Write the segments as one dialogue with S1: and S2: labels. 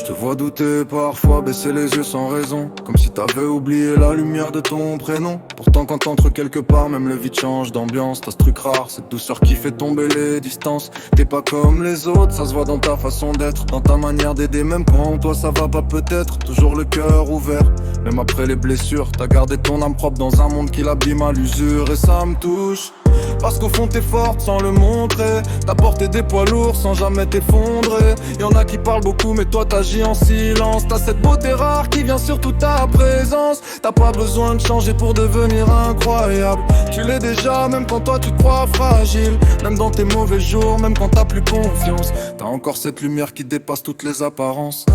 S1: Je te vois douter parfois, baisser les yeux sans raison, comme si t'avais oublié la lumière de ton prénom. Pourtant quand t'entres quelque part, même le vide change d'ambiance. T'as ce truc rare, cette douceur qui fait tomber les distances. T'es pas comme les autres, ça se voit dans ta façon d'être, dans ta manière d'aider, même quand toi ça va pas peut-être. Toujours le cœur ouvert, même après les blessures. T'as gardé ton âme propre dans un monde qui l'abîme à l'usure. Et ça me touche, parce qu'au fond t'es forte sans le montrer. T'as porté des poids lourds sans jamais t'effondrer. Y'en a qui parlent beaucoup mais toi t'agis en silence. T'as cette beauté rare qui vient sur toute ta présence. T'as pas besoin de changer pour devenir incroyable. Tu l'es déjà même quand toi tu te crois fragile. Même dans tes mauvais jours, même quand t'as plus confiance. T'as encore cette lumière qui dépasse toutes les apparences.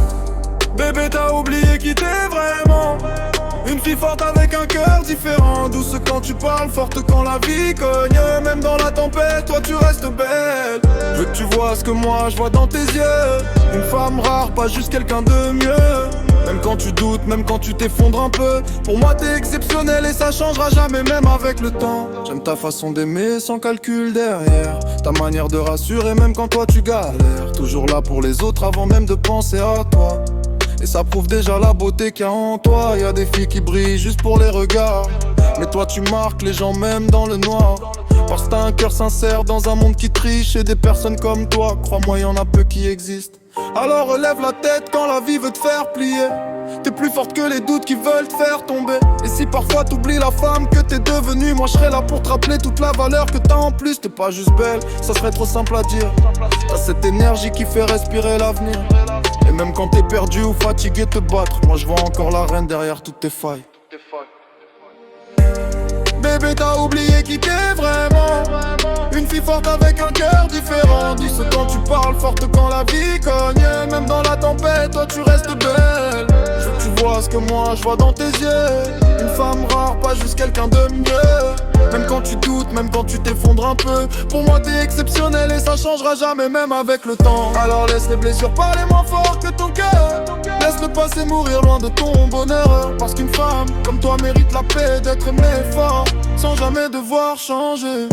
S1: Bébé t'as oublié qui t'es vraiment. Une fille forte avec un cœur différent. Douce quand tu parles, forte quand la vie cogne. Même dans la tempête, toi tu restes belle. Je veux que tu vois ce que moi je vois dans tes yeux. Une femme rare, pas juste quelqu'un de mieux. Même quand tu doutes, même quand tu t'effondres un peu. Pour moi t'es exceptionnel et ça changera jamais même avec le temps. J'aime ta façon d'aimer sans calcul derrière. Ta manière de rassurer même quand toi tu galères. Toujours là pour les autres avant même de penser à toi. Et ça prouve déjà la beauté qu'il y a en toi. Y'a des filles qui brillent juste pour les regards. Mais toi tu marques les gens même dans le noir. Parce que t'as un cœur sincère dans un monde qui triche. Et des personnes comme toi, crois-moi y'en a peu qui existent. Alors relève la tête quand la vie veut te faire plier. T'es plus forte que les doutes qui veulent te faire tomber. Et si parfois t'oublies la femme que t'es devenue, moi je serai là pour te rappeler toute la valeur que t'as en plus. T'es pas juste belle, ça serait trop simple à dire. T'as cette énergie qui fait respirer l'avenir. Et même quand t'es perdu ou fatigué te battre, moi je vois encore la reine derrière toutes tes failles. Bébé t'as oublié qui t'es vraiment. Une fille forte avec un cœur différent. Douce quand tu parles, forte quand la vie cogne. Même dans la tempête, toi tu restes belle. Je veux que tu vois ce que moi je vois dans tes yeux. Une femme rare, pas juste quelqu'un de mieux. Même quand tu doutes, même quand tu t'effondres un peu. Pour moi t'es exceptionnel et ça changera jamais même avec le temps. Alors laisse les blessures parler moins fort que ton cœur. Laisse le passé mourir loin de ton bonheur. Parce qu'une femme comme toi mérite la paix, d'être aimée fort sans jamais devoir changer.